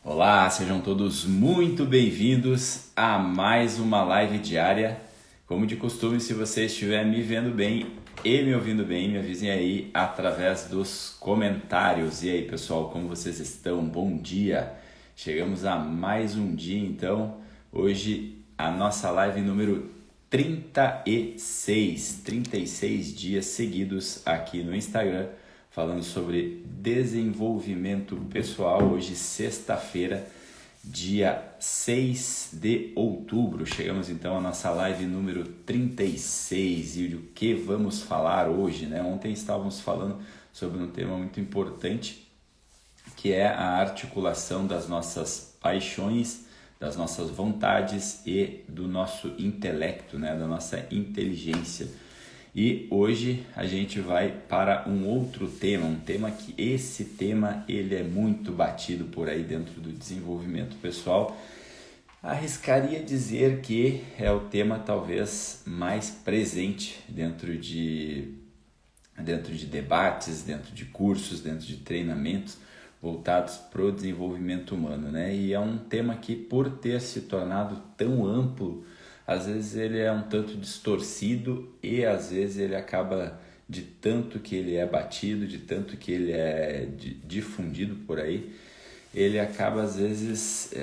Olá, sejam todos muito bem-vindos a mais uma live diária. Como de costume, se você estiver me vendo bem e me ouvindo bem, me avisem aí através dos comentários. E aí, pessoal, como vocês estão? Bom dia! Chegamos a mais um dia, então. Hoje, a nossa live número 36 dias seguidos aqui no Instagram, falando sobre desenvolvimento pessoal. Hoje, sexta-feira, dia 6 de outubro. Chegamos então à nossa live número 36 e o que vamos falar hoje, né? Ontem estávamos falando sobre um tema muito importante, que é a articulação das nossas paixões, das nossas vontades e do nosso intelecto, né? Da nossa inteligência. E hoje a gente vai para um outro tema, esse tema ele é muito batido por aí dentro do desenvolvimento pessoal. Arriscaria dizer que é o tema talvez mais presente dentro de debates, dentro de cursos, dentro de treinamentos voltados para o desenvolvimento humano, né? E é um tema que, por ter se tornado tão amplo, às vezes ele é um tanto distorcido e às vezes ele acaba, de tanto que ele é batido, de tanto que ele é difundido por aí, ele acaba às vezes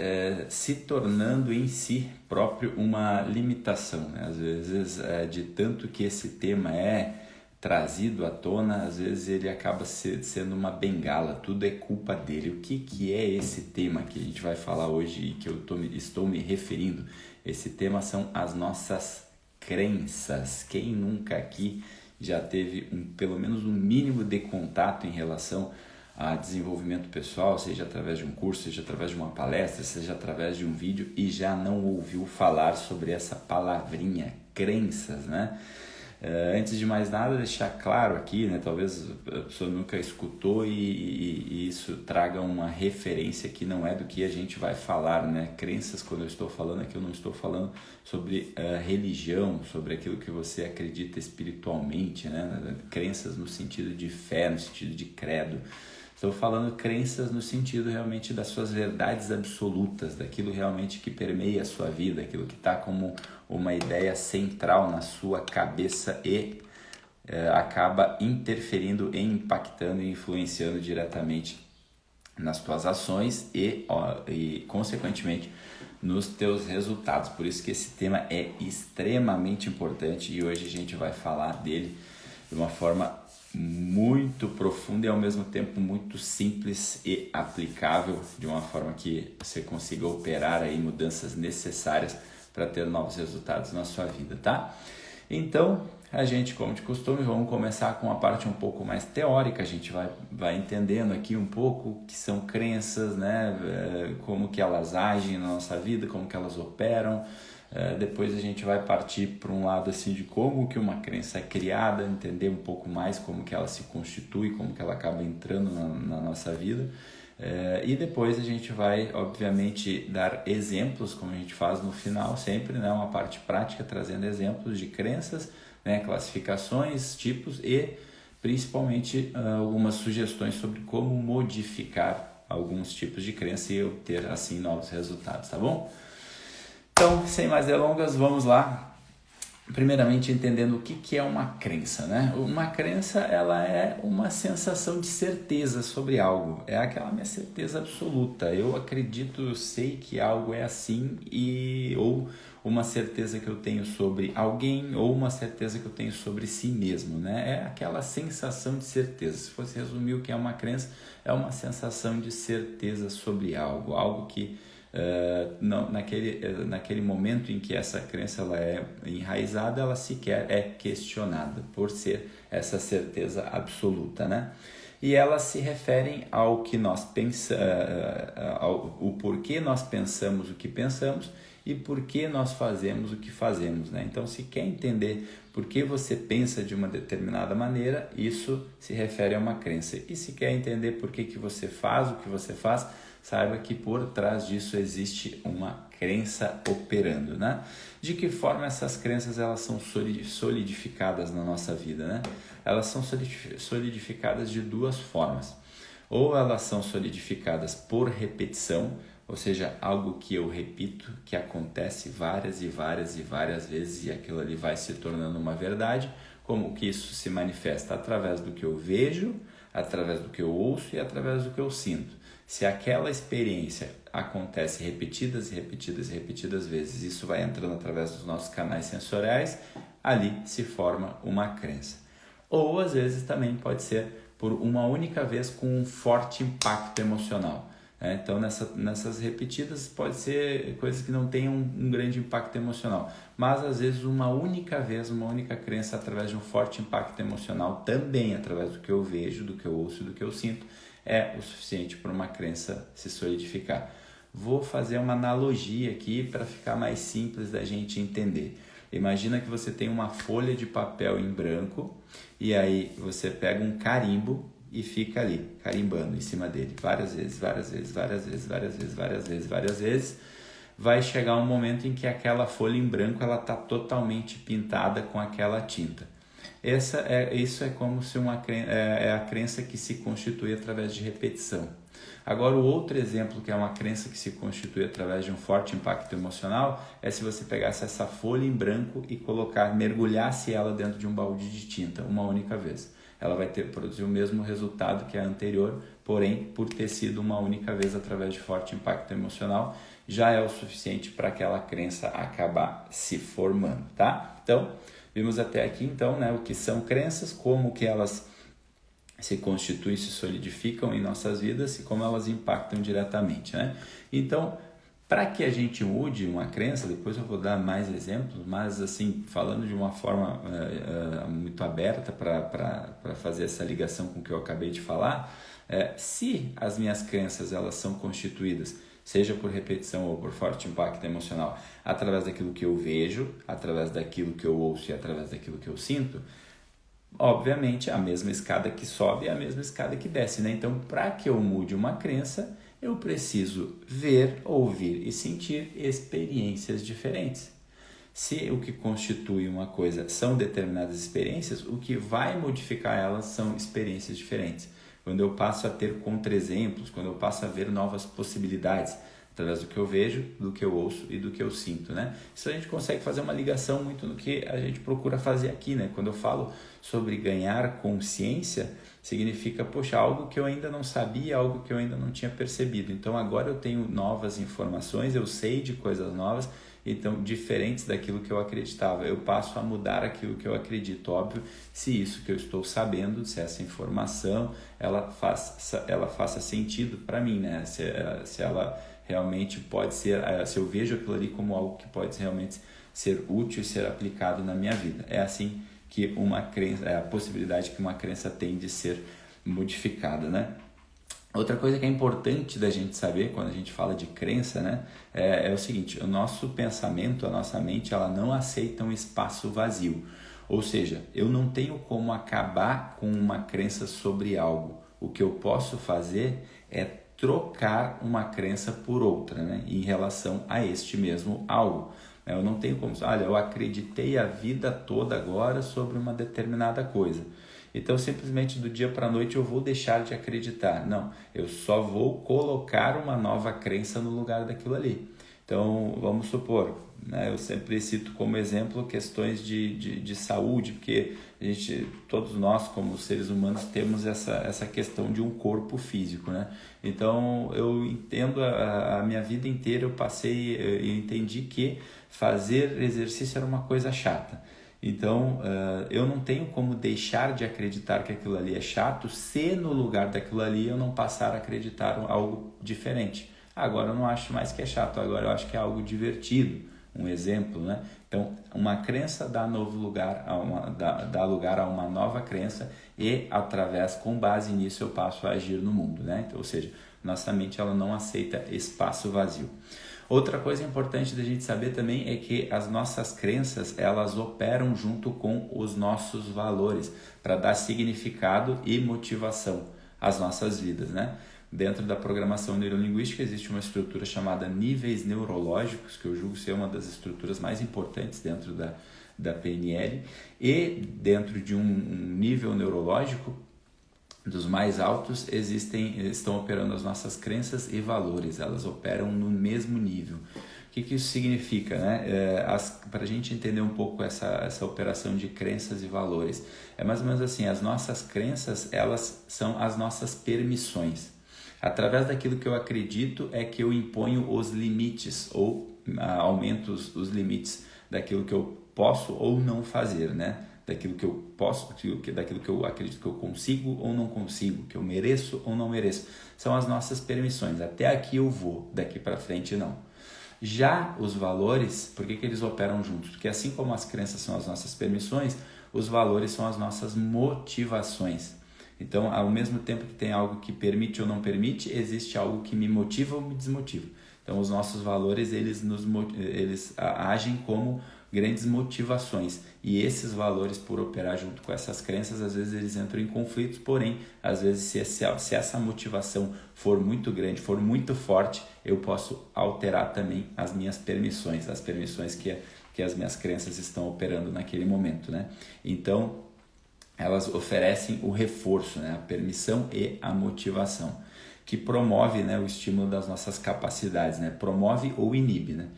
se tornando em si próprio uma limitação, né? Às vezes, de tanto que esse tema é trazido à tona, às vezes ele acaba sendo uma bengala, tudo é culpa dele. O que é esse tema que a gente vai falar hoje e que eu estou me referindo? Esse tema são as nossas crenças. Quem nunca aqui já teve pelo menos um mínimo de contato em relação a desenvolvimento pessoal, seja através de um curso, seja através de uma palestra, seja através de um vídeo, e já não ouviu falar sobre essa palavrinha, crenças, né? Antes de mais nada, deixar claro aqui, né? Talvez a pessoa nunca escutou e isso traga uma referência que não é do que a gente vai falar, né? Crenças, quando eu estou falando aqui, eu não estou falando sobre religião, sobre aquilo que você acredita espiritualmente, né? Crenças no sentido de fé, no sentido de credo. Estou falando crenças no sentido realmente das suas verdades absolutas, daquilo realmente que permeia a sua vida, aquilo que está como uma ideia central na sua cabeça e acaba interferindo e impactando e influenciando diretamente nas tuas ações e consequentemente, nos teus resultados. Por isso que esse tema é extremamente importante e hoje a gente vai falar dele de uma forma muito profunda e ao mesmo tempo muito simples e aplicável, de uma forma que você consiga operar aí mudanças necessárias para ter novos resultados na sua vida, tá? Então, a gente, como de costume, vamos começar com a parte um pouco mais teórica. A gente vai entendendo aqui um pouco o que são crenças, né? Como que elas agem na nossa vida, como que elas operam. Depois a gente vai partir para um lado assim de como que uma crença é criada, entender um pouco mais como que ela se constitui, como que ela acaba entrando na nossa vida. E depois a gente vai, obviamente, dar exemplos, como a gente faz no final sempre, né? Uma parte prática, trazendo exemplos de crenças, né? Classificações, tipos e principalmente algumas sugestões sobre como modificar alguns tipos de crença e obter assim novos resultados, tá bom? Então, sem mais delongas, vamos lá. Primeiramente, entendendo o que é uma crença, né? Uma crença, ela é uma sensação de certeza sobre algo. É aquela minha certeza absoluta. Eu acredito, eu sei que algo é assim ou uma certeza que eu tenho sobre alguém ou uma certeza que eu tenho sobre si mesmo, né? É aquela sensação de certeza. Se fosse resumir o que é uma crença, é uma sensação de certeza sobre algo. Algo que naquele momento em que essa crença ela é enraizada, ela sequer é questionada por ser essa certeza absoluta, né? E elas se referem ao que nós pensamos, o porquê nós pensamos o que pensamos e por que nós fazemos o que fazemos, né? Então, se quer entender por que você pensa de uma determinada maneira, isso se refere a uma crença. E se quer entender por que você faz o que você faz, saiba que por trás disso existe uma crença operando, né? De que forma essas crenças elas são solidificadas na nossa vida, né? Elas são solidificadas de duas formas. Ou elas são solidificadas por repetição, ou seja, algo que eu repito, que acontece várias e várias e várias vezes e aquilo ali vai se tornando uma verdade. Como que isso se manifesta? Através do que eu vejo, através do que eu ouço e através do que eu sinto. Se aquela experiência acontece repetidas e repetidas e repetidas vezes, isso vai entrando através dos nossos canais sensoriais, ali se forma uma crença. Ou às vezes também pode ser por uma única vez com um forte impacto emocional. Então nessas repetidas pode ser coisas que não tenham um grande impacto emocional, mas às vezes uma única vez, uma única crença através de um forte impacto emocional, também através do que eu vejo, do que eu ouço e do que eu sinto, é o suficiente para uma crença se solidificar. Vou fazer uma analogia aqui para ficar mais simples da gente entender. Imagina que você tem uma folha de papel em branco e aí você pega um carimbo e fica ali, carimbando em cima dele, várias vezes. Vai chegar um momento em que aquela folha em branco ela está totalmente pintada com aquela tinta. Isso é como se é a crença que se constitui através de repetição. Agora, o outro exemplo, que é uma crença que se constitui através de um forte impacto emocional, é se você pegasse essa folha em branco e mergulhasse ela dentro de um balde de tinta uma única vez. Ela vai produzir o mesmo resultado que a anterior, porém, por ter sido uma única vez através de forte impacto emocional, já é o suficiente para aquela crença acabar se formando, tá? Então, vimos até aqui, então, né, o que são crenças, como que elas se constituem, se solidificam em nossas vidas e como elas impactam diretamente, né? Então, para que a gente mude uma crença, depois eu vou dar mais exemplos, mas assim, falando de uma forma muito aberta para fazer essa ligação com o que eu acabei de falar, se as minhas crenças elas são constituídas, seja por repetição ou por forte impacto emocional, através daquilo que eu vejo, através daquilo que eu ouço e através daquilo que eu sinto, obviamente, a mesma escada que sobe é a mesma escada que desce, né? Então, para que eu mude uma crença, eu preciso ver, ouvir e sentir experiências diferentes. Se o que constitui uma coisa são determinadas experiências, o que vai modificar elas são experiências diferentes. Quando eu passo a ter contra-exemplos, quando eu passo a ver novas possibilidades, através do que eu vejo, do que eu ouço e do que eu sinto, né? Isso a gente consegue fazer uma ligação muito no que a gente procura fazer aqui, né? Quando eu falo sobre ganhar consciência, significa, poxa, algo que eu ainda não sabia, algo que eu ainda não tinha percebido. Então agora eu tenho novas informações, eu sei de coisas novas, então diferentes daquilo que eu acreditava. Eu passo a mudar aquilo que eu acredito, óbvio, se isso que eu estou sabendo, se essa informação, ela faça sentido para mim, né? Se ela realmente pode ser, se eu vejo aquilo ali como algo que pode realmente ser útil e ser aplicado na minha vida. É assim que uma crença, é a possibilidade que uma crença tem de ser modificada, né? Outra coisa que é importante da gente saber quando a gente fala de crença, né, é o seguinte: o nosso pensamento, a nossa mente, ela não aceita um espaço vazio. Ou seja, eu não tenho como acabar com uma crença sobre algo. O que eu posso fazer é trocar uma crença por outra, né, em relação a este mesmo algo. Eu não tenho como, olha, eu acreditei a vida toda agora sobre uma determinada coisa. Então, simplesmente do dia para a noite eu vou deixar de acreditar. Não, eu só vou colocar uma nova crença no lugar daquilo ali. Então, vamos supor, né, eu sempre cito como exemplo questões de saúde, porque todos nós, como seres humanos, temos essa questão de um corpo físico, né? Então, eu entendo a minha vida inteira, eu entendi que fazer exercício era uma coisa chata. Então, eu não tenho como deixar de acreditar que aquilo ali é chato se no lugar daquilo ali eu não passar a acreditar algo diferente. Agora eu não acho mais que é chato, agora eu acho que é algo divertido, um exemplo, né? Então, uma crença dá lugar a uma nova crença e, com base nisso, eu passo a agir no mundo, né? Então, ou seja, nossa mente ela não aceita espaço vazio. Outra coisa importante da gente saber também é que as nossas crenças, elas operam junto com os nossos valores para dar significado e motivação às nossas vidas, né? Dentro da programação neurolinguística existe uma estrutura chamada níveis neurológicos, que eu julgo ser uma das estruturas mais importantes dentro da PNL, e dentro de um nível neurológico dos mais altos estão operando as nossas crenças e valores, elas operam no mesmo nível. O que isso significa, né? Para a gente entender um pouco essa operação de crenças e valores, é mais ou menos assim: as nossas crenças, elas são as nossas permissões. Através daquilo que eu acredito é que eu imponho os limites ou aumento os limites daquilo que eu posso ou não fazer, né? Daquilo que eu posso, daquilo que eu acredito que eu consigo ou não consigo, que eu mereço ou não mereço. São as nossas permissões. Até aqui eu vou, daqui para frente não. Já os valores, por que eles operam juntos? Porque assim como as crenças são as nossas permissões, os valores são as nossas motivações. Então, ao mesmo tempo que tem algo que permite ou não permite, existe algo que me motiva ou me desmotiva. Então, os nossos valores, eles agem como grandes motivações. E esses valores, por operar junto com essas crenças, às vezes eles entram em conflitos, porém, às vezes se essa motivação for muito grande, for muito forte, eu posso alterar também as minhas permissões, as permissões que as minhas crenças estão operando naquele momento, né? Então, elas oferecem o reforço, né? A permissão e a motivação, que promove, né, o estímulo das nossas capacidades, né? Promove ou inibe, né?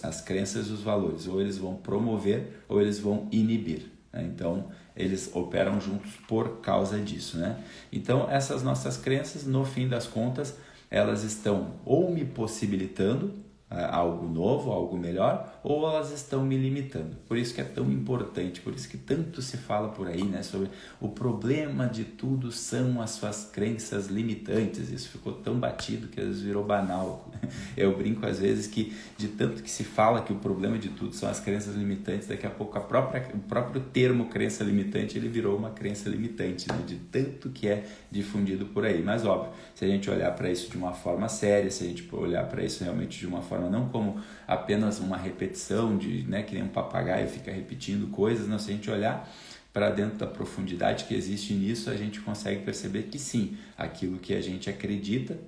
As crenças e os valores, ou eles vão promover ou eles vão inibir, né? Então, eles operam juntos por causa disso, né? Então, essas nossas crenças, no fim das contas, elas estão ou me possibilitando algo novo, algo melhor, ou elas estão me limitando. Por isso que é tão importante, por isso que tanto se fala por aí, né, sobre o problema de tudo são as suas crenças limitantes. Isso ficou tão batido que às vezes virou banal. Eu brinco às vezes que de tanto que se fala que o problema de tudo são as crenças limitantes, daqui a pouco o próprio termo crença limitante, ele virou uma crença limitante, né, de tanto que é difundido por aí. Mas óbvio, se a gente olhar para isso de uma forma séria, se a gente olhar para isso realmente de uma forma não como apenas uma repetição de, né, que nem um papagaio fica repetindo coisas, não, se a gente olhar para dentro da profundidade que existe nisso, a gente consegue perceber que sim, aquilo que a gente acredita,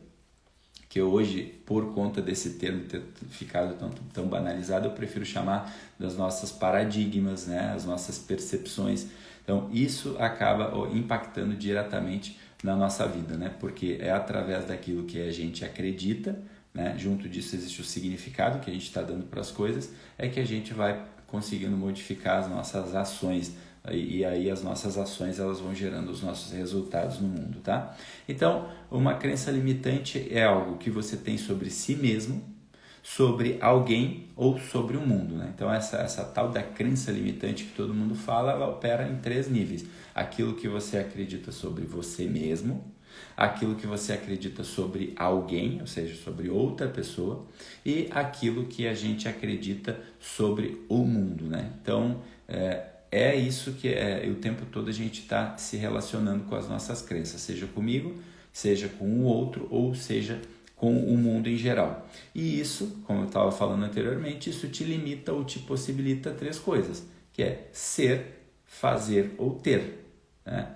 que hoje, por conta desse termo ter ficado tão banalizado, eu prefiro chamar das nossas paradigmas, né, as nossas percepções. Então, isso acaba impactando diretamente na nossa vida, né, porque é através daquilo que a gente acredita, né? Junto disso existe o significado que a gente está dando para as coisas, é que a gente vai conseguindo modificar as nossas ações, e aí as nossas ações elas vão gerando os nossos resultados no mundo, tá? Então, uma crença limitante é algo que você tem sobre si mesmo, sobre alguém ou sobre o mundo, né? Então, essa tal da crença limitante que todo mundo fala, ela opera em 3 níveis. Aquilo que você acredita sobre você mesmo, aquilo que você acredita sobre alguém, ou seja, sobre outra pessoa, e aquilo que a gente acredita sobre o mundo, né? Então, é isso que o tempo todo a gente está se relacionando com as nossas crenças, seja comigo, seja com o outro, ou seja com o mundo em geral. E isso, como eu estava falando anteriormente, isso te limita ou te possibilita 3 coisas, que é ser, fazer ou ter, né?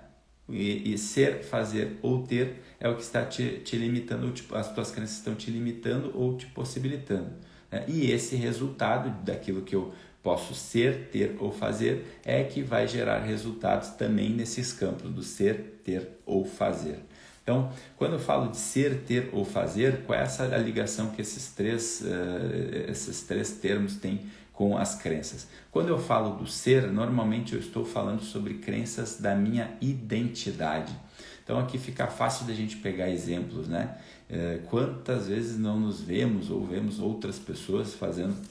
E ser, fazer ou ter é o que está te limitando, as tuas crenças estão te limitando ou te possibilitando, né? E esse resultado daquilo que eu posso ser, ter ou fazer é que vai gerar resultados também nesses campos do ser, ter ou fazer. Então, quando eu falo de ser, ter ou fazer, qual é essa ligação que esses três termos têm com as crenças? Quando eu falo do ser, normalmente eu estou falando sobre crenças da minha identidade. Então aqui fica fácil da gente pegar exemplos, né? Quantas vezes não nos vemos ou vemos outras pessoas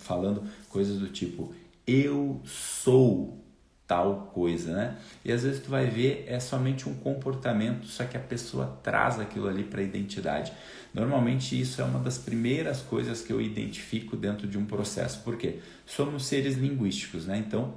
falando coisas do tipo eu sou tal coisa, né? E às vezes tu vai ver é somente um comportamento, só que a pessoa traz aquilo ali para a identidade. Normalmente isso é uma das primeiras coisas que eu identifico dentro de um processo, porque somos seres linguísticos, né? Então,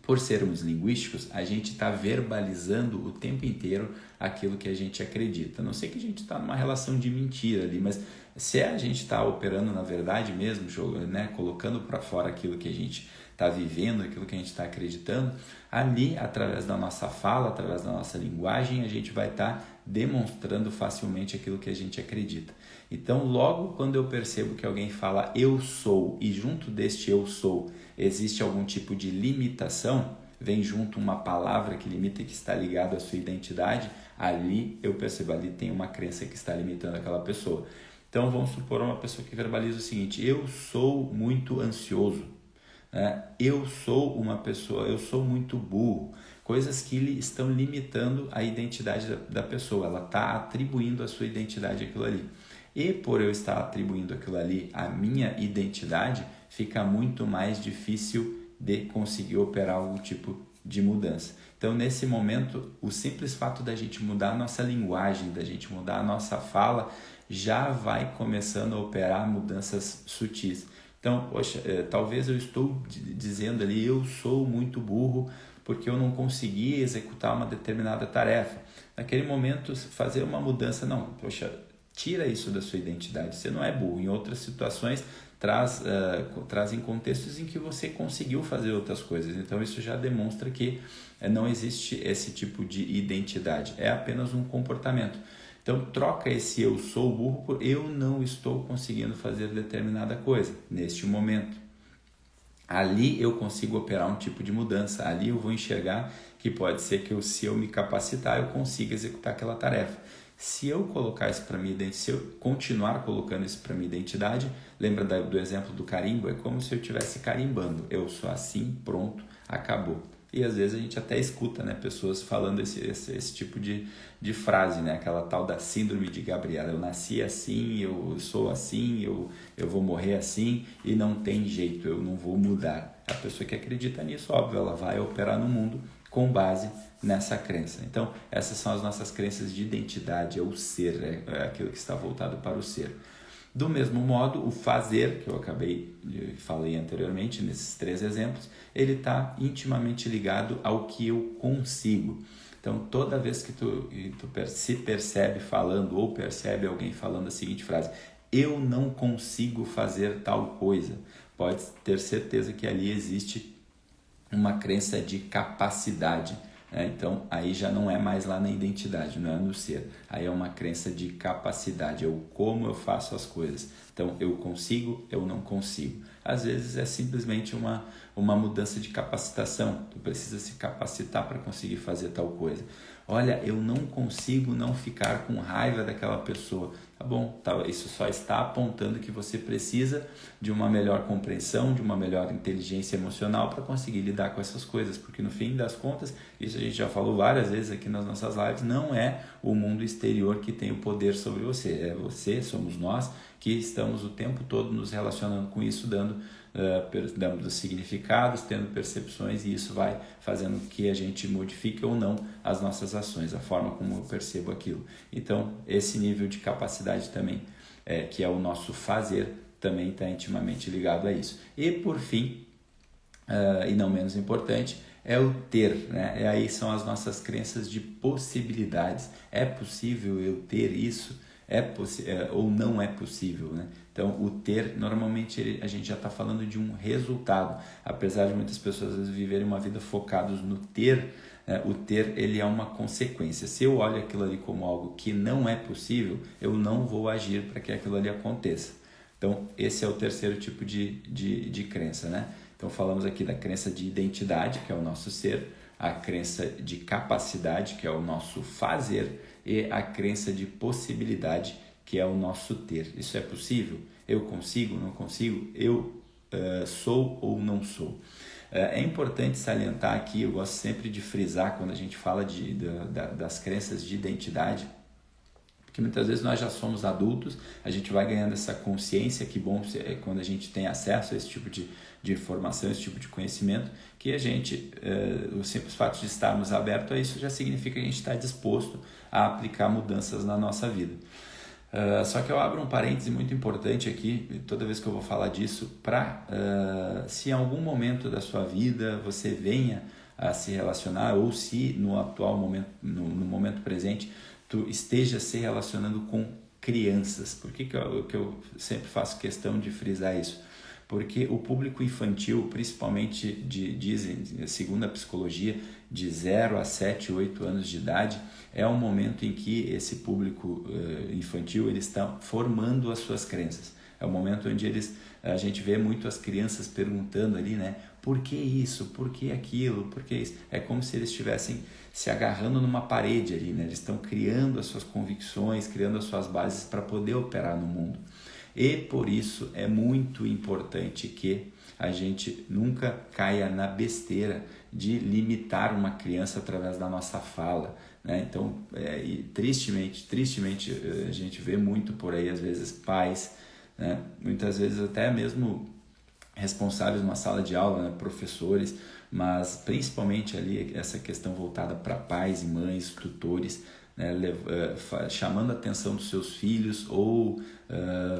por sermos linguísticos, a gente está verbalizando o tempo inteiro aquilo que a gente acredita. A não sei que a gente está numa relação de mentira ali, mas se a gente está operando na verdade mesmo, né, colocando para fora aquilo que a gente está vivendo, aquilo que a gente está acreditando, ali, através da nossa fala, através da nossa linguagem, a gente vai estar demonstrando facilmente aquilo que a gente acredita. Então, logo quando eu percebo que alguém fala eu sou e junto deste eu sou existe algum tipo de limitação, vem junto uma palavra que limita e que está ligado à sua identidade, ali eu percebo, ali tem uma crença que está limitando aquela pessoa. Então vamos supor uma pessoa que verbaliza o seguinte: eu sou muito ansioso, né? Eu sou muito burro. Coisas que estão limitando a identidade da pessoa, ela está atribuindo a sua identidade àquilo ali. E por eu estar atribuindo aquilo ali à minha identidade, fica muito mais difícil de conseguir operar algum tipo de mudança. Então, nesse momento, o simples fato da gente mudar a nossa linguagem, da gente mudar a nossa fala, já vai começando a operar mudanças sutis. Então, poxa, talvez eu estou dizendo ali, eu sou muito burro porque eu não consegui executar uma determinada tarefa. Naquele momento, fazer uma mudança, não, poxa, tira isso da sua identidade, você não é burro. Em outras situações, trazem contextos em que você conseguiu fazer outras coisas. Então, isso já demonstra que não existe esse tipo de identidade, é apenas um comportamento. Então, troca esse eu sou burro por eu não estou conseguindo fazer determinada coisa neste momento. Ali eu consigo operar um tipo de mudança, ali eu vou enxergar que pode ser que se eu me capacitar, eu consiga executar aquela tarefa. Se eu colocar isso para minha identidade, se eu continuar colocando isso para minha identidade, lembra do exemplo do carimbo? É como se eu estivesse carimbando. Eu sou assim, pronto, acabou. E às vezes a gente até escuta, né, pessoas falando esse tipo de frase, né, aquela tal da síndrome de Gabriela. Eu nasci assim, eu sou assim, eu vou morrer assim e não tem jeito, eu não vou mudar. A pessoa que acredita nisso, óbvio, ela vai operar no mundo com base nessa crença. Então, essas são as nossas crenças de identidade, é o ser, é aquilo que está voltado para o ser. Do mesmo modo, o fazer, que eu falei anteriormente, nesses 3 exemplos, ele está intimamente ligado ao que eu consigo. Então, toda vez que tu se percebe falando ou percebe alguém falando a seguinte frase: eu não consigo fazer tal coisa, pode ter certeza que ali existe uma crença de capacidade. Então, aí já não é mais lá na identidade, não é no ser. Aí é uma crença de capacidade, é o como eu faço as coisas. Então, eu consigo, eu não consigo. Às vezes é simplesmente uma mudança de capacitação. Tu precisa se capacitar para conseguir fazer tal coisa. Olha, eu não consigo não ficar com raiva daquela pessoa. Tá bom, isso só está apontando que você precisa de uma melhor compreensão, de uma melhor inteligência emocional para conseguir lidar com essas coisas, porque no fim das contas, isso a gente já falou várias vezes aqui nas nossas lives, não é o mundo exterior que tem o poder sobre você, é você, somos nós que estamos o tempo todo nos relacionando com isso, dando significados, tendo percepções, e isso vai fazendo que a gente modifique ou não as nossas ações, a forma como eu percebo aquilo. Então, esse nível de capacidade também, que é o nosso fazer, também está intimamente ligado a isso. E por fim, e não menos importante, é o ter, né? E aí são as nossas crenças de possibilidades. É possível eu ter isso? Ou não é possível, né? Então, o ter, normalmente a gente já está falando de um resultado. Apesar de muitas pessoas às vezes viverem uma vida focadas no ter, o ter ele é uma consequência. Se eu olho aquilo ali como algo que não é possível, eu não vou agir para que aquilo ali aconteça. Então, esse é o terceiro tipo de crença, né? Então, falamos aqui da crença de identidade, que é o nosso ser, a crença de capacidade, que é o nosso fazer, e a crença de possibilidade, que é o nosso ter. Isso é possível? Eu consigo? Não consigo? Eu sou ou não sou? É importante salientar aqui, eu gosto sempre de frisar quando a gente fala das crenças de identidade, porque muitas vezes nós já somos adultos, a gente vai ganhando essa consciência, que bom quando a gente tem acesso a esse tipo de informação, esse tipo de conhecimento, que a gente, o simples fato de estarmos abertos a isso já significa que a gente está disposto a aplicar mudanças na nossa vida. Só que eu abro um parêntese muito importante aqui, toda vez que eu vou falar disso, se em algum momento da sua vida você venha a se relacionar, ou se no atual momento, no momento presente, tu esteja se relacionando com crianças. Por que eu sempre faço questão de frisar isso? Porque o público infantil, principalmente, dizem, segundo a psicologia, de 0 a 7, 8 anos de idade, é um momento em que esse público infantil ele está formando as suas crenças. É o momento onde a gente vê muito as crianças perguntando ali, né? Por que isso? Por que aquilo? Por que isso? É como se eles estivessem se agarrando numa parede ali, né? Eles estão criando as suas convicções, criando as suas bases para poder operar no mundo. E por isso é muito importante que a gente nunca caia na besteira de limitar uma criança através da nossa fala, né? Então, tristemente, a gente vê muito por aí, às vezes, pais, né? Muitas vezes até mesmo responsáveis numa sala de aula, né? Professores, mas principalmente ali essa questão voltada para pais e mães, tutores, né? Chamando a atenção dos seus filhos ou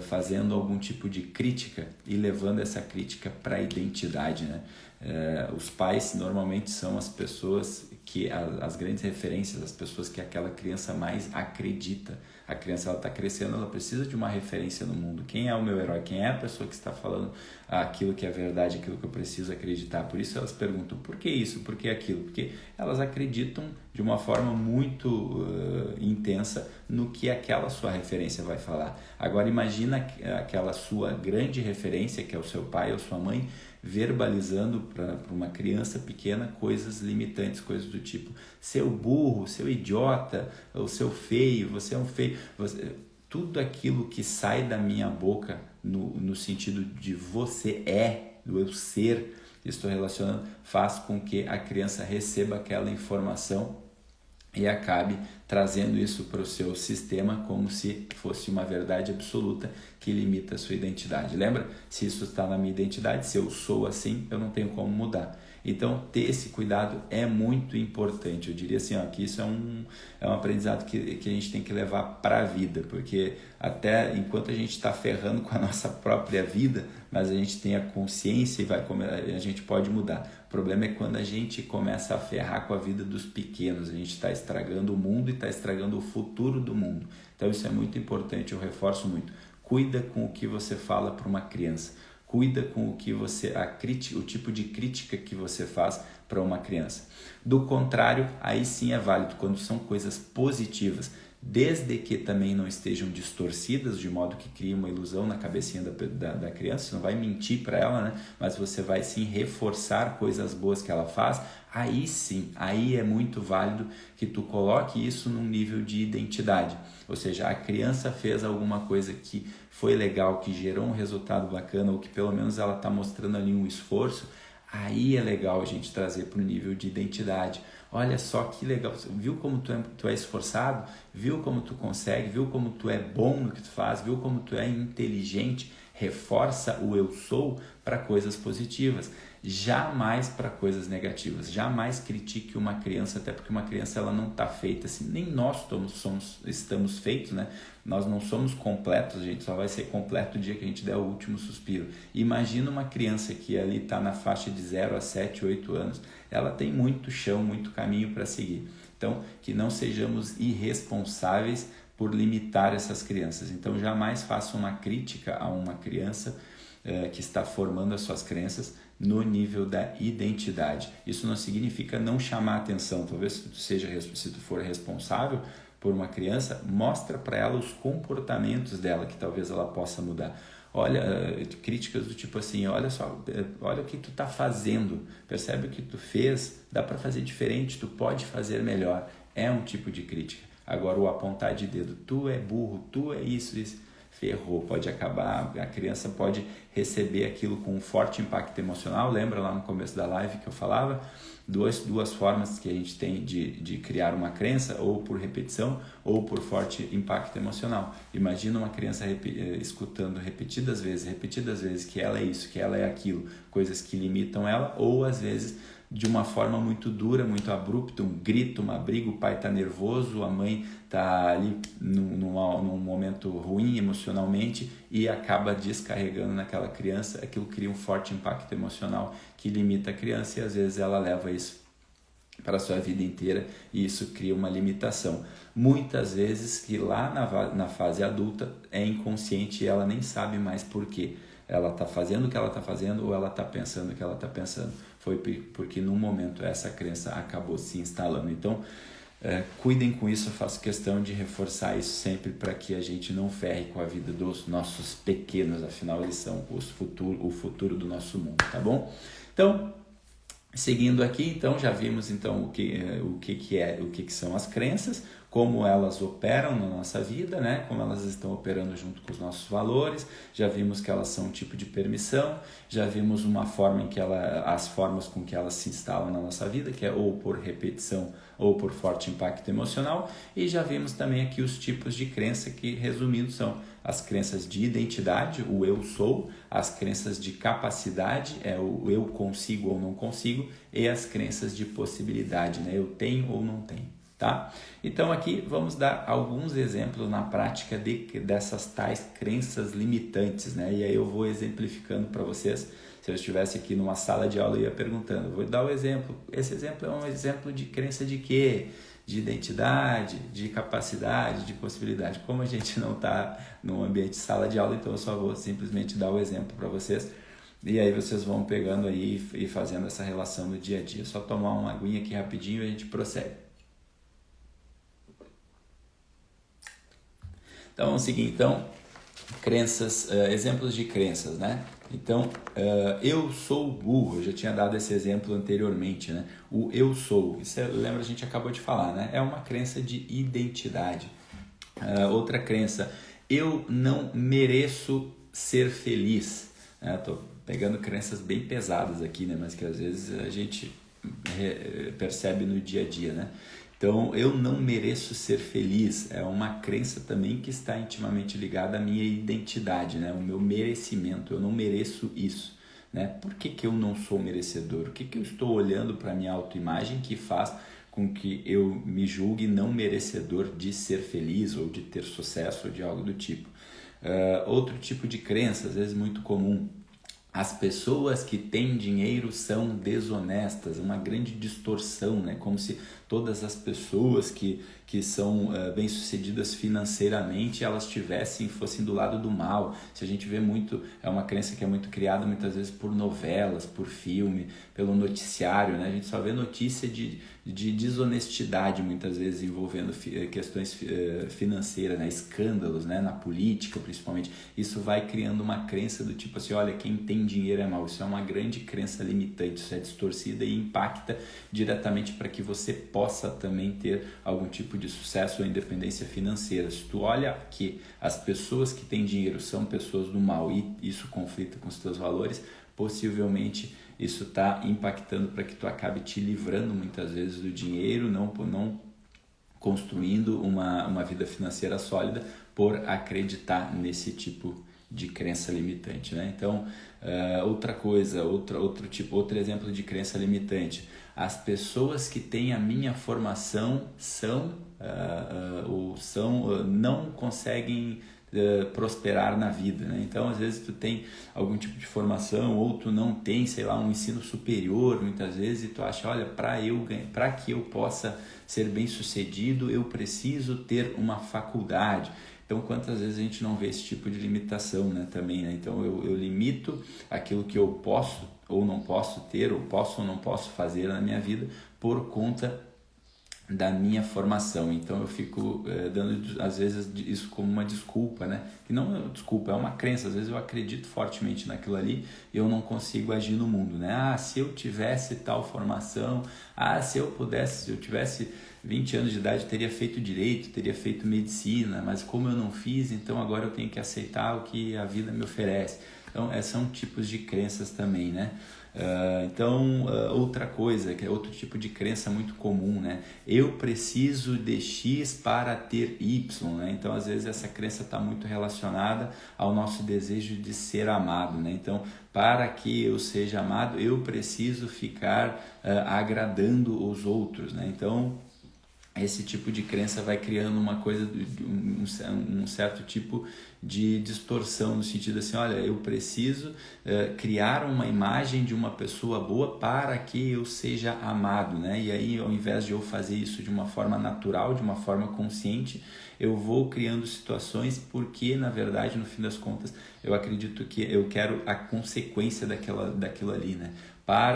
fazendo algum tipo de crítica e levando essa crítica para a identidade, né? Os pais normalmente são as pessoas que, as grandes referências, as pessoas que aquela criança mais acredita. A criança está crescendo, ela precisa de uma referência no mundo. Quem é o meu herói? Quem é a pessoa que está falando aquilo que é verdade, aquilo que eu preciso acreditar? Por isso elas perguntam, por que isso? Por que aquilo? Porque elas acreditam de uma forma muito intensa no que aquela sua referência vai falar. Agora imagina aquela sua grande referência, que é o seu pai ou sua mãe, verbalizando para uma criança pequena coisas limitantes, coisas do tipo seu burro, seu idiota, o seu feio, você é um feio. Tudo aquilo que sai da minha boca no sentido de você do eu ser, estou relacionando, faz com que a criança receba aquela informação e acabe trazendo isso para o seu sistema como se fosse uma verdade absoluta que limita a sua identidade. Lembra? Se isso está na minha identidade, se eu sou assim, eu não tenho como mudar. Então, ter esse cuidado é muito importante. Eu diria assim, que isso é um aprendizado que a gente tem que levar para a vida, porque até enquanto a gente está ferrando com a nossa própria vida, mas a gente tem a consciência e a gente pode mudar. O problema é quando a gente começa a ferrar com a vida dos pequenos, a gente está estragando o mundo e está estragando o futuro do mundo. Então isso é muito importante, eu reforço muito. Cuida com o que você fala para uma criança. Cuida com o que o tipo de crítica que você faz para uma criança. Do contrário, aí sim é válido quando são coisas positivas, desde que também não estejam distorcidas, de modo que crie uma ilusão na cabecinha da criança. Você não vai mentir para ela, né? Mas você vai sim reforçar coisas boas que ela faz. Aí sim, aí é muito válido que tu coloque isso num nível de identidade. Ou seja, a criança fez alguma coisa que foi legal, que gerou um resultado bacana, ou que pelo menos ela está mostrando ali um esforço, aí é legal a gente trazer para o nível de identidade. Olha só que legal, viu como tu é esforçado? Viu como tu consegue? Viu como tu é bom no que tu faz? Viu como tu é inteligente? Reforça o eu sou para coisas positivas, jamais para coisas negativas. Jamais critique uma criança, até porque uma criança ela não está feita assim, nem nós estamos feitos, né? Nós não somos completos, a gente só vai ser completo o dia que a gente der o último suspiro. Imagina uma criança que ali está na faixa de 0 a 7, 8 anos, ela tem muito chão, muito caminho para seguir. Então, que não sejamos irresponsáveis por limitar essas crianças. Então, jamais faça uma crítica a uma criança que está formando as suas crenças no nível da identidade. Isso não significa não chamar atenção. Talvez se tu for responsável por uma criança, mostra para ela os comportamentos dela, que talvez ela possa mudar. Olha, críticas do tipo assim, olha só, olha o que tu está fazendo, percebe o que tu fez, dá para fazer diferente, tu pode fazer melhor. É um tipo de crítica. Agora, o apontar de dedo, tu é burro, tu é isso, ferrou, pode acabar, a criança pode receber aquilo com um forte impacto emocional. Lembra lá no começo da live que eu falava? Duas formas que a gente tem de criar uma crença, ou por repetição ou por forte impacto emocional. Imagina uma criança escutando repetidas vezes que ela é isso, que ela é aquilo, coisas que limitam ela, ou às vezes de uma forma muito dura, muito abrupta, um grito, uma briga, o pai está nervoso, a mãe está ali num momento ruim emocionalmente e acaba descarregando naquela criança. Aquilo cria um forte impacto emocional que limita a criança e às vezes ela leva isso para a sua vida inteira e isso cria uma limitação. Muitas vezes que lá na fase adulta é inconsciente e ela nem sabe mais por quê. Ela está fazendo o que ela está fazendo ou ela está pensando o que ela está pensando. Foi porque num momento essa crença acabou se instalando. Então, cuidem com isso, eu faço questão de reforçar isso sempre para que a gente não ferre com a vida dos nossos pequenos, afinal eles são o futuro do nosso mundo, tá bom? Então, seguindo aqui, então, já vimos então o que são as crenças, como elas operam na nossa vida, né? Como elas estão operando junto com os nossos valores, já vimos que elas são um tipo de permissão, já vimos uma forma em que as formas com que elas se instalam na nossa vida, que é ou por repetição ou por forte impacto emocional, e já vimos também aqui os tipos de crença que, resumindo, são as crenças de identidade, o eu sou, as crenças de capacidade, o eu consigo ou não consigo, e as crenças de possibilidade, né? Eu tenho ou não tenho, tá? Então aqui vamos dar alguns exemplos na prática dessas tais crenças limitantes, né? E aí eu vou exemplificando para vocês. Se eu estivesse aqui numa sala de aula, eu ia perguntando, vou dar o exemplo. Esse exemplo é um exemplo de crença de quê? De identidade, de capacidade, de possibilidade. Como a gente não está num ambiente de sala de aula, então eu só vou simplesmente dar o exemplo para vocês. E aí vocês vão pegando aí e fazendo essa relação no dia a dia. Só tomar uma aguinha aqui rapidinho e a gente prossegue. Então vamos seguir então. Crenças, exemplos de crenças, né? Então, eu sou burro, eu já tinha dado esse exemplo anteriormente, né? O eu sou, isso lembra, a gente acabou de falar, né? É uma crença de identidade. Outra crença, eu não mereço ser feliz. Tô pegando crenças bem pesadas aqui, né? Mas que às vezes a gente percebe no dia a dia, né? Então, eu não mereço ser feliz, é uma crença também que está intimamente ligada à minha identidade, né? O meu merecimento, eu não mereço isso, né? Por que eu não sou merecedor? O que eu estou olhando para a minha autoimagem que faz com que eu me julgue não merecedor de ser feliz ou de ter sucesso ou de algo do tipo? Outro tipo de crença, às vezes muito comum, as pessoas que têm dinheiro são desonestas, uma grande distorção, né? Como se todas as pessoas que são bem-sucedidas financeiramente, elas fossem do lado do mal. Se a gente vê muito, é uma crença que é muito criada muitas vezes por novelas, por filme, pelo noticiário, né? A gente só vê notícia de desonestidade muitas vezes envolvendo questões financeiras, né? Escândalos, né? Na política principalmente. Isso vai criando uma crença do tipo assim, olha, quem tem dinheiro é mau. Isso é uma grande crença limitante, isso é distorcida e impacta diretamente para que você possa também ter algum tipo de sucesso ou independência financeira. Se tu olha que as pessoas que têm dinheiro são pessoas do mal e isso conflita com os teus valores, possivelmente isso está impactando para que tu acabe te livrando muitas vezes do dinheiro, não construindo uma vida financeira sólida por acreditar nesse tipo de crença limitante, né? Então, outro exemplo de crença limitante. As pessoas que têm a minha formação não conseguem prosperar na vida, né? Então, às vezes tu tem algum tipo de formação ou tu não tem, sei lá, um ensino superior, muitas vezes, e tu acha, olha, para que eu possa ser bem-sucedido, eu preciso ter uma faculdade. Então, quantas vezes a gente não vê esse tipo de limitação, né, também, né? Então, eu limito aquilo que eu posso ou não posso ter, ou posso ou não posso fazer na minha vida por conta da minha formação. Então, eu fico dando, às vezes, isso como uma desculpa, né? Que não é uma desculpa, é uma crença. Às vezes eu acredito fortemente naquilo ali e eu não consigo agir no mundo, né? Se eu tivesse tal formação, se eu tivesse 20 anos de idade, teria feito direito, teria feito medicina, mas como eu não fiz, então agora eu tenho que aceitar o que a vida me oferece. Então, são tipos de crenças também, né? Outra coisa, que é outro tipo de crença muito comum, né? Eu preciso de X para ter Y, né? Então, às vezes, essa crença está muito relacionada ao nosso desejo de ser amado, né? Então, para que eu seja amado, eu preciso ficar agradando os outros, né? Então, esse tipo de crença vai criando uma coisa, um certo tipo de distorção, no sentido assim, olha, eu preciso criar uma imagem de uma pessoa boa para que eu seja amado, né? E aí, ao invés de eu fazer isso de uma forma natural, de uma forma consciente, eu vou criando situações porque, na verdade, no fim das contas, eu acredito que eu quero a consequência daquilo ali, né?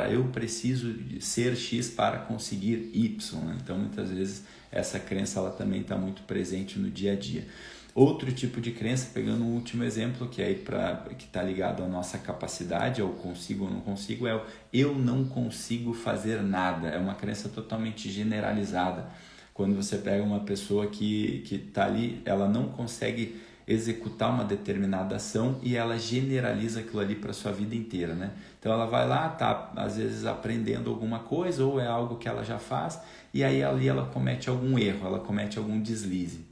Eu preciso ser X para conseguir Y, né? Então, muitas vezes, essa crença ela também está muito presente no dia a dia. Outro tipo de crença, pegando um último exemplo, que está ligado à nossa capacidade, ao consigo ou não consigo, é o eu não consigo fazer nada. É uma crença totalmente generalizada. Quando você pega uma pessoa que está ali, ela não consegue executar uma determinada ação e ela generaliza aquilo ali para a sua vida inteira, né? Então ela vai lá, tá às vezes aprendendo alguma coisa ou é algo que ela já faz e aí ali ela comete algum erro, ela comete algum deslize.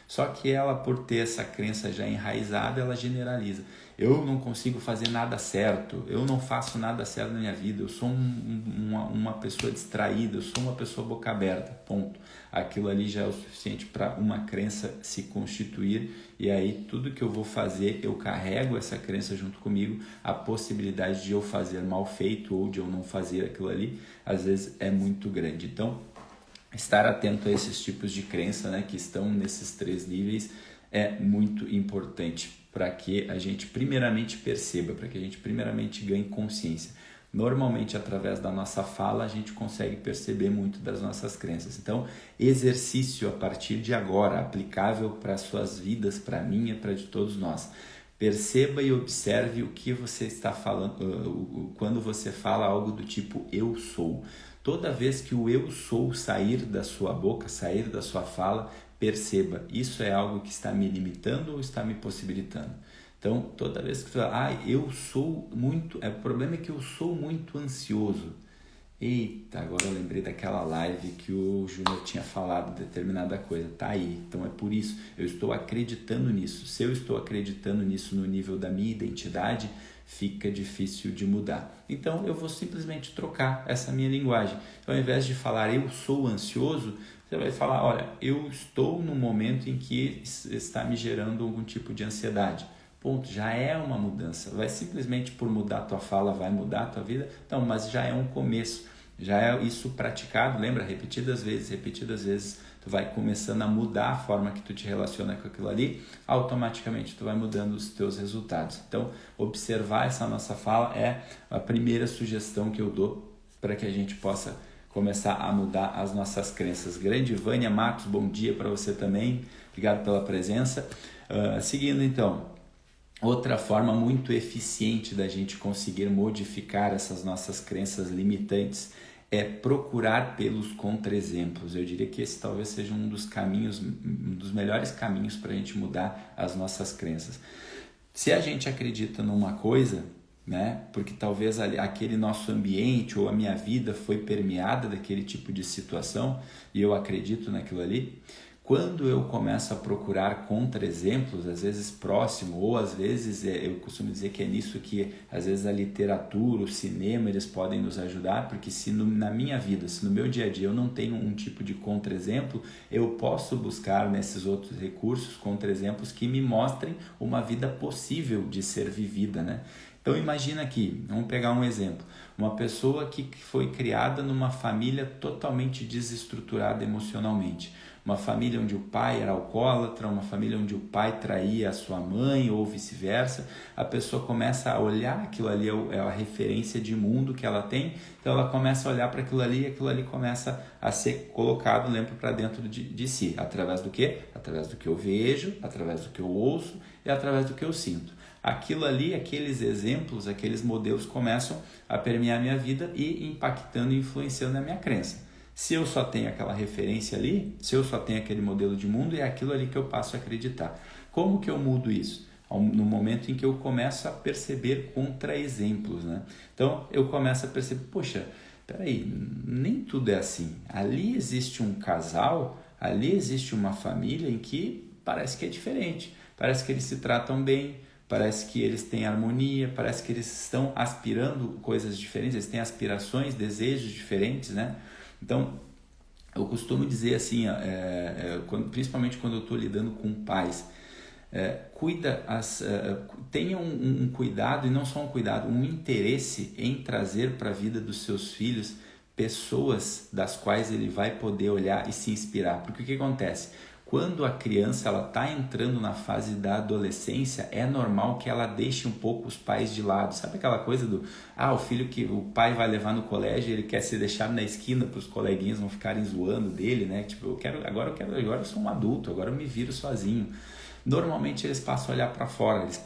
Só que ela, por ter essa crença já enraizada, ela generaliza. Eu não consigo fazer nada certo, eu não faço nada certo na minha vida, eu sou uma pessoa distraída, eu sou uma pessoa boca aberta, ponto. Aquilo ali já é o suficiente para uma crença se constituir e aí tudo que eu vou fazer, eu carrego essa crença junto comigo, a possibilidade de eu fazer mal feito ou de eu não fazer aquilo ali, às vezes é muito grande. Então, estar atento a esses tipos de crença, né, que estão nesses 3 níveis é muito importante para que a gente primeiramente perceba, para que a gente primeiramente ganhe consciência. Normalmente, através da nossa fala, a gente consegue perceber muito das nossas crenças. Então, exercício a partir de agora, aplicável para as suas vidas, para a minha, para de todos nós. Perceba e observe o que você está falando, quando você fala algo do tipo eu sou. Toda vez que o eu sou sair da sua boca, sair da sua fala, perceba, isso é algo que está me limitando ou está me possibilitando? Então, toda vez que você fala, eu sou muito... O problema é que eu sou muito ansioso. Eita, agora eu lembrei daquela live que o Júnior tinha falado determinada coisa. Tá aí, então é por isso, eu estou acreditando nisso. Se eu estou acreditando nisso no nível da minha identidade, fica difícil de mudar. Então eu vou simplesmente trocar essa minha linguagem. Então, ao invés de falar eu sou ansioso, você vai falar, olha, eu estou num momento em que está me gerando algum tipo de ansiedade. Ponto, já é uma mudança. Vai simplesmente por mudar a tua fala, vai mudar a tua vida? Não, mas já é um começo. Já é isso praticado, lembra? Repetidas vezes, tu vai começando a mudar a forma que tu te relaciona com aquilo ali, automaticamente tu vai mudando os teus resultados. Então, observar essa nossa fala é a primeira sugestão que eu dou para que a gente possa começar a mudar as nossas crenças. Grande Vânia Matos, bom dia para você também, obrigado pela presença. Seguindo então, outra forma muito eficiente da gente conseguir modificar essas nossas crenças limitantes é procurar pelos contra-exemplos. Eu diria que esse talvez seja um dos melhores caminhos para a gente mudar as nossas crenças. Se a gente acredita numa coisa, né, porque talvez aquele nosso ambiente ou a minha vida foi permeada daquele tipo de situação e eu acredito naquilo ali, quando eu começo a procurar contra-exemplos, às vezes próximo, ou às vezes eu costumo dizer que é nisso que às vezes a literatura, o cinema, eles podem nos ajudar, porque se na minha vida, se no meu dia a dia eu não tenho um tipo de contra-exemplo, eu posso buscar nesses outros recursos contra-exemplos que me mostrem uma vida possível de ser vivida, né? Então imagina aqui, vamos pegar um exemplo, uma pessoa que foi criada numa família totalmente desestruturada emocionalmente, uma família onde o pai era alcoólatra, uma família onde o pai traía a sua mãe ou vice-versa, a pessoa começa a olhar, aquilo ali é a referência de mundo que ela tem, então ela começa a olhar para aquilo ali e aquilo ali começa a ser colocado, lembra, para dentro de si, através do quê? Através do que eu vejo, através do que eu ouço e através do que eu sinto. Aquilo ali, aqueles exemplos, aqueles modelos começam a permear a minha vida e impactando e influenciando a minha crença. Se eu só tenho aquela referência ali, se eu só tenho aquele modelo de mundo, é aquilo ali que eu passo a acreditar. Como que eu mudo isso? No momento em que eu começo a perceber contra-exemplos, né? Então, eu começo a perceber, poxa, peraí, nem tudo é assim. Ali existe um casal, ali existe uma família em que parece que é diferente. Parece que eles se tratam bem, parece que eles têm harmonia, parece que eles estão aspirando coisas diferentes, eles têm aspirações, desejos diferentes, né? Então, eu costumo dizer assim, principalmente quando eu estou lidando com pais, Tenha um cuidado, e não só um cuidado, um interesse em trazer para a vida dos seus filhos pessoas das quais ele vai poder olhar e se inspirar. Porque o que acontece? Quando a criança está entrando na fase da adolescência, é normal que ela deixe um pouco os pais de lado. Sabe aquela coisa do, o filho que o pai vai levar no colégio, ele quer ser deixado na esquina para os coleguinhas não ficarem zoando dele, né? Tipo, agora eu sou um adulto, agora eu me viro sozinho. Normalmente eles passam a olhar para fora, eles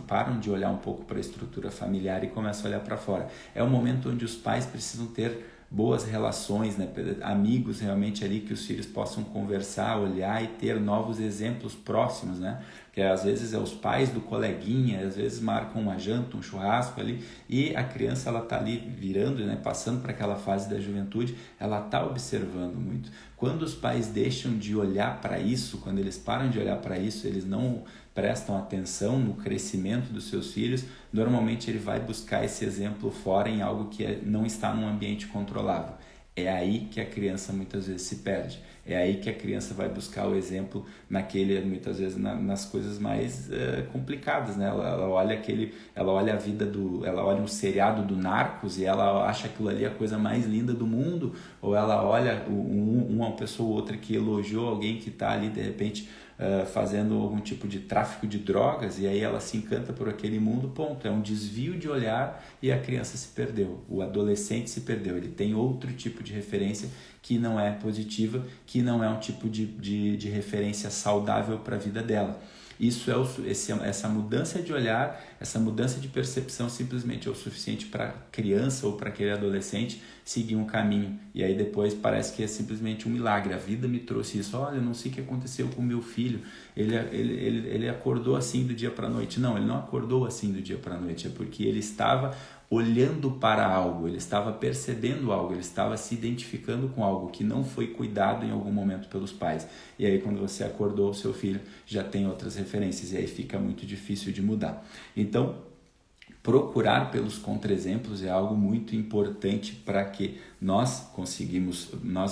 param de olhar um pouco para a estrutura familiar e começam a olhar para fora. É o momento onde os pais precisam ter boas relações, né? Amigos realmente ali que os filhos possam conversar, olhar e ter novos exemplos próximos, né? Que às vezes é os pais do coleguinha, às vezes marcam uma janta, um churrasco ali, e a criança ela tá ali virando, né? Passando para aquela fase da juventude, ela tá observando muito. Quando os pais deixam de olhar para isso, quando eles param de olhar para isso, eles não prestam atenção no crescimento dos seus filhos, normalmente ele vai buscar esse exemplo fora em algo que não está num ambiente controlável. É aí que a criança muitas vezes se perde. É aí que a criança vai buscar o exemplo muitas vezes nas coisas mais complicadas, né? Ela olha a vida ela olha um seriado do Narcos e ela acha aquilo ali a coisa mais linda do mundo, ou ela olha uma pessoa ou outra que elogiou alguém que está ali de repente fazendo algum tipo de tráfico de drogas, e aí ela se encanta por aquele mundo, ponto. É um desvio de olhar e a criança se perdeu, o adolescente se perdeu, ele tem outro tipo de referência que não é positiva, que não é um tipo de referência saudável para a vida dela. Essa mudança de olhar, essa mudança de percepção simplesmente é o suficiente para a criança ou para aquele adolescente seguir um caminho. E aí depois parece que é simplesmente um milagre. A vida me trouxe isso. Olha, eu não sei o que aconteceu com o meu filho. Ele acordou assim do dia para a noite. Não, ele não acordou assim do dia para a noite. É porque ele estava olhando para algo, ele estava percebendo algo, ele estava se identificando com algo que não foi cuidado em algum momento pelos pais. E aí quando você acordou, o seu filho já tem outras referências e aí fica muito difícil de mudar. Então, procurar pelos contra-exemplos é algo muito importante para que nós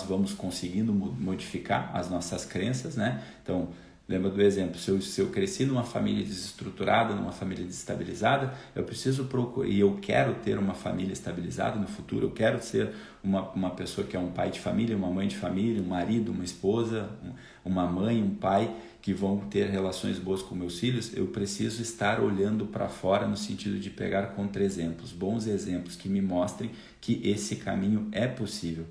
vamos conseguindo modificar as nossas crenças, né? Então, lembra do exemplo, se eu cresci numa família desestruturada, numa família desestabilizada, eu preciso procurar, e eu quero ter uma família estabilizada no futuro, eu quero ser uma pessoa que é um pai de família, uma mãe de família, um marido, uma esposa, uma mãe, um pai, que vão ter relações boas com meus filhos, eu preciso estar olhando para fora no sentido de pegar contra-exemplos, bons exemplos que me mostrem que esse caminho é possível.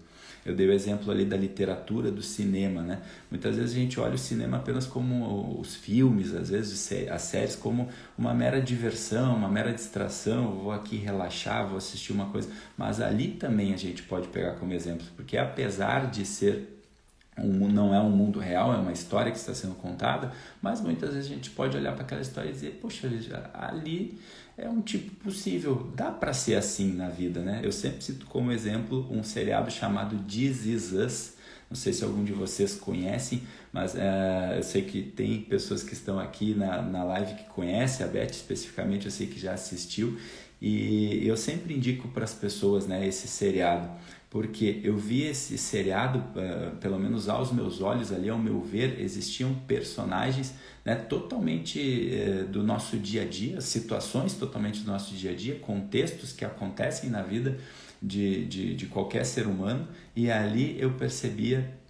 Eu dei o exemplo ali da literatura, do cinema, né? Muitas vezes a gente olha o cinema apenas como os filmes, às vezes as séries como uma mera diversão, uma mera distração, eu vou aqui relaxar, vou assistir uma coisa, mas ali também a gente pode pegar como exemplo, porque apesar de ser não é um mundo real, é uma história que está sendo contada, mas muitas vezes a gente pode olhar para aquela história e dizer, poxa, ali é um tipo possível, dá para ser assim na vida, né? Eu sempre cito como exemplo um seriado chamado This Is Us, não sei se algum de vocês conhecem, mas eu sei que tem pessoas que estão aqui na live que conhecem, a Beth especificamente eu sei que já assistiu, e eu sempre indico para as pessoas, né, esse seriado, porque eu vi esse seriado, pelo menos aos meus olhos ali, ao meu ver, existiam personagens, né, totalmente do nosso dia a dia, situações totalmente do nosso dia a dia, contextos que acontecem na vida de qualquer ser humano, e ali eu percebia,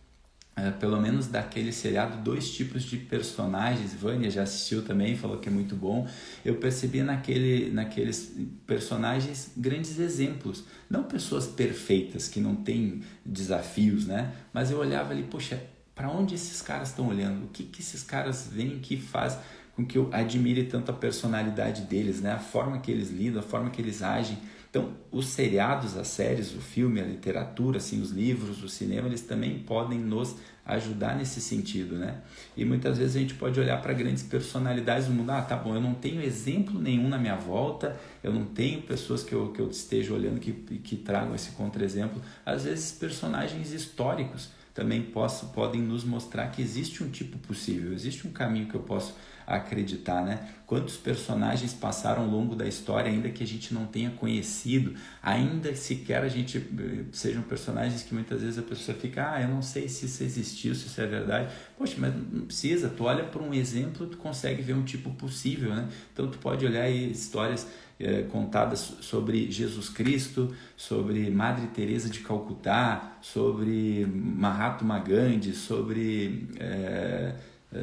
pelo menos daquele seriado, dois tipos de personagens. Vânia já assistiu também, falou que é muito bom. Eu percebi naqueles personagens grandes exemplos, não pessoas perfeitas que não têm desafios, né? Mas eu olhava ali, poxa, para onde esses caras estão olhando? O que esses caras veem que faz com que eu admire tanto a personalidade deles, né? A forma que eles lidam, a forma que eles agem. Então, os seriados, as séries, o filme, a literatura, assim, os livros, o cinema, eles também podem nos ajudar nesse sentido, né? E muitas vezes a gente pode olhar para grandes personalidades do mundo. Tá bom, eu não tenho exemplo nenhum na minha volta, eu não tenho pessoas que eu esteja olhando que tragam esse contra-exemplo. Às vezes, personagens históricos também podem nos mostrar que existe um tipo possível, existe um caminho que eu posso a acreditar, né? Quantos personagens passaram ao longo da história, ainda que a gente não tenha conhecido, ainda sequer a gente sejam personagens que muitas vezes a pessoa fica, eu não sei se isso existiu, se isso é verdade. Poxa, mas não precisa, tu olha para um exemplo, tu consegue ver um tipo possível, né? Então tu pode olhar aí histórias contadas sobre Jesus Cristo, sobre Madre Teresa de Calcutá, sobre Mahatma Gandhi, sobre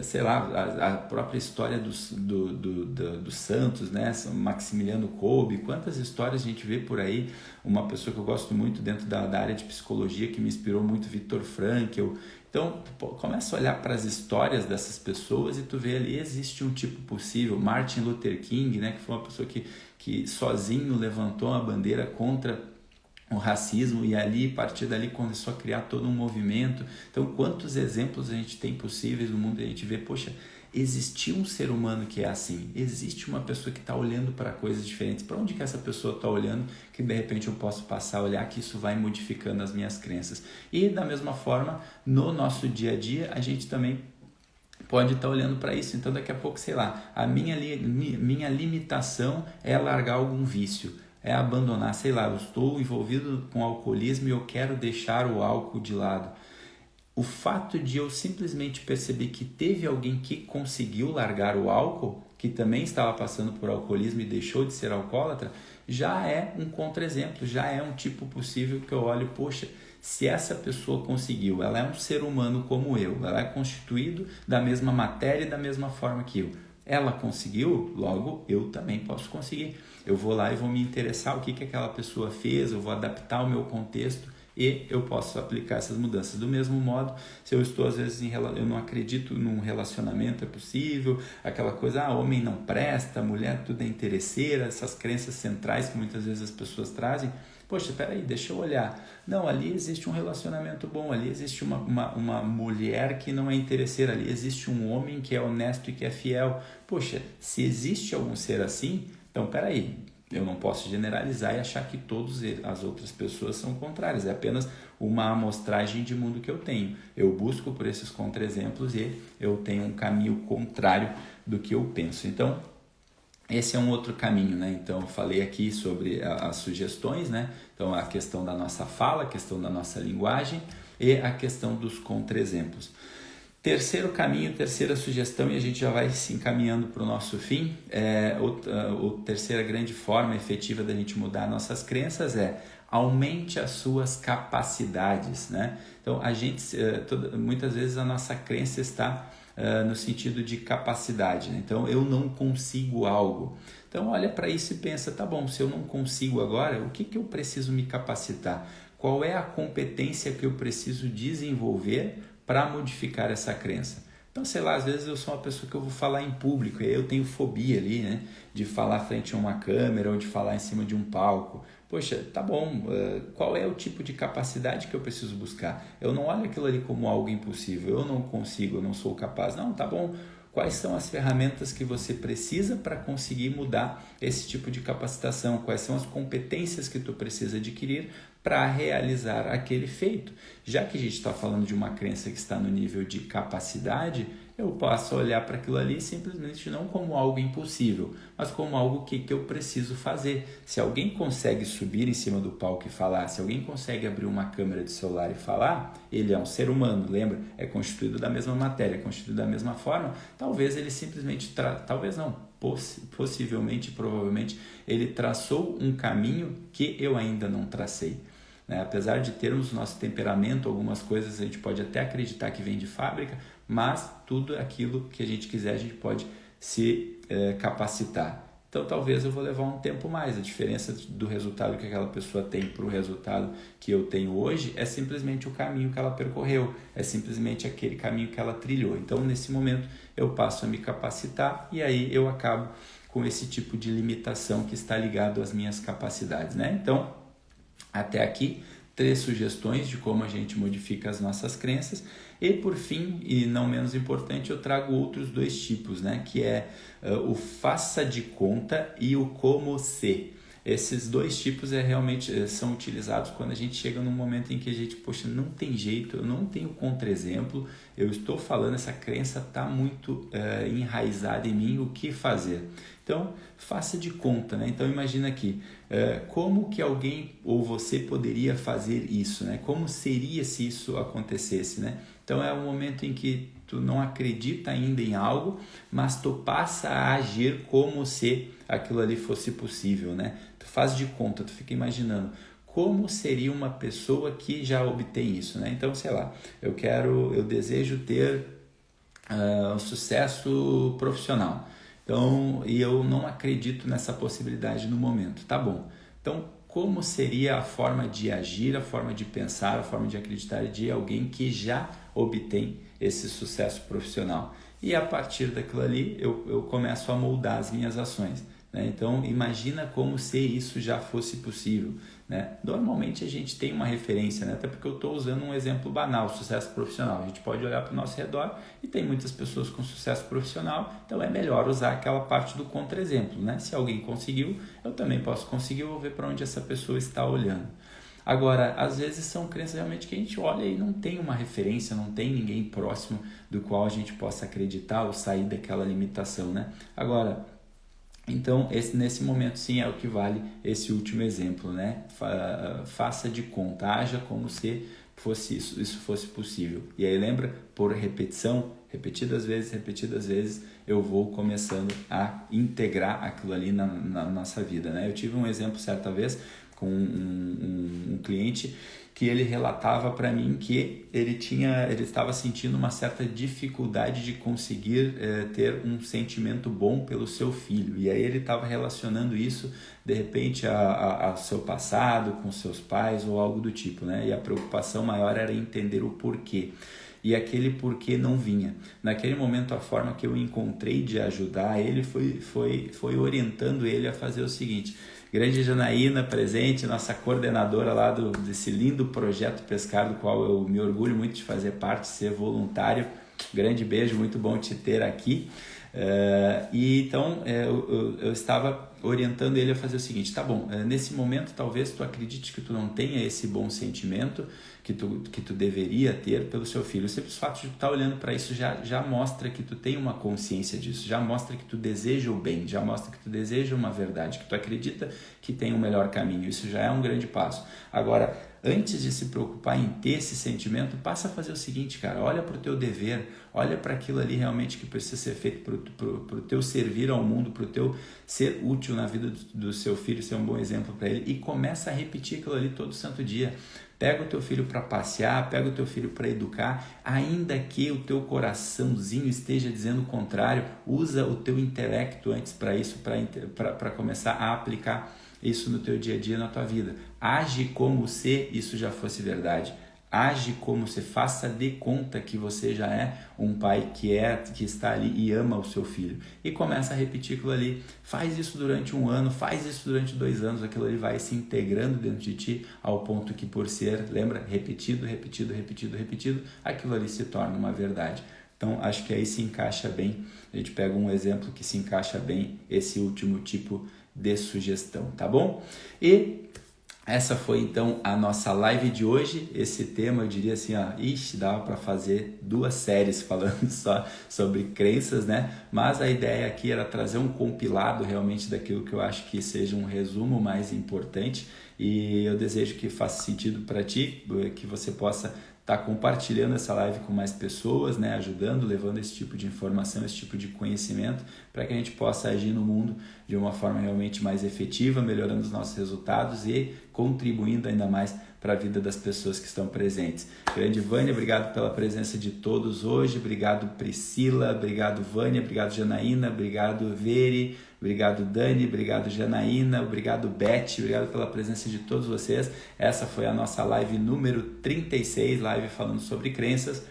sei lá, a própria história dos santos, né? Maximiliano Kolbe, quantas histórias a gente vê por aí. Uma pessoa que eu gosto muito dentro da área de psicologia, que me inspirou muito, Viktor Frankl. Então, começa a olhar para as histórias dessas pessoas e tu vê ali, existe um tipo possível. Martin Luther King, né, que foi uma pessoa que sozinho levantou a bandeira contra o racismo, e ali, a partir dali, começou a criar todo um movimento. Então, quantos exemplos a gente tem possíveis no mundo, e a gente vê, poxa, existe um ser humano que é assim, existe uma pessoa que está olhando para coisas diferentes. Para onde que essa pessoa está olhando, que de repente eu posso passar a olhar, que isso vai modificando as minhas crenças. E da mesma forma, no nosso dia a dia, a gente também pode estar olhando para isso. Então daqui a pouco, sei lá, a minha limitação é largar algum vício, é abandonar, sei lá, eu estou envolvido com alcoolismo e eu quero deixar o álcool de lado. O fato de eu simplesmente perceber que teve alguém que conseguiu largar o álcool, que também estava passando por alcoolismo e deixou de ser alcoólatra, já é um contra-exemplo, já é um tipo possível que eu olho, poxa, se essa pessoa conseguiu, ela é um ser humano como eu, ela é constituído da mesma matéria e da mesma forma que eu. Ela conseguiu, logo eu também posso conseguir. Eu vou lá e vou me interessar o que aquela pessoa fez, eu vou adaptar o meu contexto e eu posso aplicar essas mudanças. Do mesmo modo, se eu estou às vezes eu não acredito num relacionamento é possível, aquela coisa, homem não presta, mulher tudo é interesseira, essas crenças centrais que muitas vezes as pessoas trazem. Poxa, peraí, deixa eu olhar. Não, ali existe um relacionamento bom, ali existe uma mulher que não é interesseira, ali existe um homem que é honesto e que é fiel. Poxa, se existe algum ser assim, então peraí, eu não posso generalizar e achar que todas as outras pessoas são contrárias. É apenas uma amostragem de mundo que eu tenho. Eu busco por esses contra-exemplos e eu tenho um caminho contrário do que eu penso. Então, esse é um outro caminho, né? Então, eu falei aqui sobre as sugestões, né? Então, a questão da nossa fala, a questão da nossa linguagem e a questão dos contra-exemplos. Terceiro caminho, terceira sugestão, e a gente já vai se encaminhando para o nosso fim. A terceira grande forma efetiva da gente mudar nossas crenças é aumente as suas capacidades, né? Então, muitas vezes a nossa crença está no sentido de capacidade, né? Então, eu não consigo algo. Então, olha para isso e pensa, tá bom, se eu não consigo agora, o que eu preciso me capacitar? Qual é a competência que eu preciso desenvolver para modificar essa crença? Então, sei lá, às vezes eu sou uma pessoa que eu vou falar em público, e aí eu tenho fobia ali, né? De falar frente a uma câmera ou de falar em cima de um palco. Poxa, tá bom, qual é o tipo de capacidade que eu preciso buscar? Eu não olho aquilo ali como algo impossível, eu não consigo, eu não sou capaz. Não, tá bom. Quais são as ferramentas que você precisa para conseguir mudar esse tipo de capacitação? Quais são as competências que tu precisa adquirir para realizar aquele feito? Já que a gente está falando de uma crença que está no nível de capacidade, eu posso olhar para aquilo ali simplesmente não como algo impossível, mas como algo que eu preciso fazer. Se alguém consegue subir em cima do palco e falar, se alguém consegue abrir uma câmera de celular e falar, ele é um ser humano, lembra? É constituído da mesma matéria, é constituído da mesma forma. Talvez ele simplesmente, talvez não, possivelmente, provavelmente, ele traçou um caminho que eu ainda não tracei. Apesar de termos nosso temperamento, algumas coisas a gente pode até acreditar que vem de fábrica, mas tudo aquilo que a gente quiser a gente pode se capacitar. Então talvez eu vou levar um tempo mais. A diferença do resultado que aquela pessoa tem para o resultado que eu tenho hoje é simplesmente o caminho que ela percorreu, é simplesmente aquele caminho que ela trilhou. Então nesse momento eu passo a me capacitar e aí eu acabo com esse tipo de limitação que está ligado às minhas capacidades, né? Então, até aqui, 3 sugestões de como a gente modifica as nossas crenças. E por fim, e não menos importante, eu trago outros 2 tipos, né? Que é o faça de conta e o como se. esses dois tipos realmente são utilizados quando a gente chega num momento em que a gente, poxa, não tem jeito, eu não tenho contra-exemplo, eu estou falando, essa crença está muito enraizada em mim, o que fazer? Então, faça de conta, né? Então, imagina aqui, como que alguém ou você poderia fazer isso, né? Como seria se isso acontecesse, né? Então, é um momento em que tu não acredita ainda em algo, mas tu passa a agir como se aquilo ali fosse possível, né? Tu faz de conta, tu fica imaginando como seria uma pessoa que já obtém isso, né? Então, sei lá, eu desejo ter um sucesso profissional. Então, e eu não acredito nessa possibilidade no momento. Tá bom. Então, como seria a forma de agir, a forma de pensar, a forma de acreditar de alguém que já obtém esse sucesso profissional? E a partir daquilo ali, eu começo a moldar as minhas ações, né? Então, imagina como se isso já fosse possível, né? Normalmente a gente tem uma referência, né? Até porque eu estou usando um exemplo banal, sucesso profissional. A gente pode olhar para o nosso redor e tem muitas pessoas com sucesso profissional, então é melhor usar aquela parte do contra-exemplo, né? Se alguém conseguiu, eu também posso conseguir, eu vou ver para onde essa pessoa está olhando. Agora, às vezes são crenças realmente que a gente olha e não tem uma referência, não tem ninguém próximo do qual a gente possa acreditar ou sair daquela limitação, né? Agora, então, nesse momento sim é o que vale esse último exemplo, né? Faça de conta, haja como se fosse isso fosse possível. E aí lembra, por repetição, repetidas vezes, eu vou começando a integrar aquilo ali na nossa vida, né? Eu tive um exemplo certa vez com um cliente que ele relatava para mim que ele estava sentindo uma certa dificuldade de conseguir ter um sentimento bom pelo seu filho. E aí ele estava relacionando isso, de repente, ao seu passado, com seus pais ou algo do tipo, né? E a preocupação maior era entender o porquê. E aquele porquê não vinha. Naquele momento, a forma que eu encontrei de ajudar ele foi orientando ele a fazer o seguinte: grande Janaína presente, nossa coordenadora lá desse lindo projeto Pescar, do qual eu me orgulho muito de fazer parte, ser voluntário. Grande beijo, muito bom te ter aqui. Então eu estava orientando ele a fazer o seguinte: tá bom, nesse momento talvez tu acredite que tu não tenha esse bom sentimento que tu deveria ter pelo seu filho. O simples fato de tu estar olhando para isso já mostra que tu tem uma consciência disso, já mostra que tu deseja o bem, já mostra que tu deseja uma verdade, que tu acredita que tem um melhor caminho. Isso já é um grande passo. Agora, antes de se preocupar em ter esse sentimento, passa a fazer o seguinte, cara: olha para o teu dever, olha para aquilo ali realmente que precisa ser feito para o teu servir ao mundo, para o teu ser útil na vida do seu filho, ser um bom exemplo para ele, e começa a repetir aquilo ali todo santo dia. Pega o teu filho para passear, pega o teu filho para educar, ainda que o teu coraçãozinho esteja dizendo o contrário, usa o teu intelecto antes para isso, para começar a aplicar isso no teu dia a dia, na tua vida. Age como se isso já fosse verdade. Age como se, faça de conta que você já é um pai que está ali e ama o seu filho. E começa a repetir aquilo ali. Faz isso durante 1 ano, faz isso durante 2 anos, aquilo ali vai se integrando dentro de ti ao ponto que, por ser, lembra, repetido, aquilo ali se torna uma verdade. Então, acho que aí se encaixa bem, a gente pega um exemplo que se encaixa bem esse último tipo de sugestão, tá bom? E essa foi então a nossa live de hoje. Esse tema, eu diria assim, dava para fazer 2 séries falando só sobre crenças, né? Mas a ideia aqui era trazer um compilado realmente daquilo que eu acho que seja um resumo mais importante, e eu desejo que faça sentido para ti, que você possa estar compartilhando essa live com mais pessoas, né? Ajudando, levando esse tipo de informação, esse tipo de conhecimento, para que a gente possa agir no mundo de uma forma realmente mais efetiva, melhorando os nossos resultados e contribuindo ainda mais para a vida das pessoas que estão presentes. Grande Vânia, obrigado pela presença de todos hoje, obrigado Priscila, obrigado Vânia, obrigado Janaína, obrigado Veri, obrigado Dani, obrigado Janaína, obrigado Beth, obrigado pela presença de todos vocês. Essa foi a nossa live número 36, live falando sobre crenças.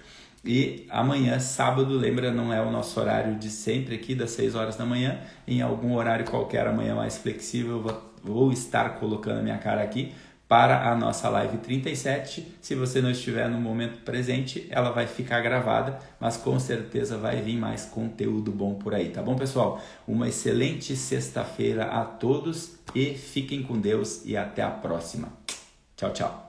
E amanhã, sábado, lembra, não é o nosso horário de sempre aqui, das 6 horas da manhã, em algum horário qualquer, amanhã mais flexível, eu vou estar colocando a minha cara aqui para a nossa live 37. Se você não estiver no momento presente, ela vai ficar gravada, mas com certeza vai vir mais conteúdo bom por aí, tá bom, pessoal? Uma excelente sexta-feira a todos e fiquem com Deus e até a próxima. Tchau, tchau.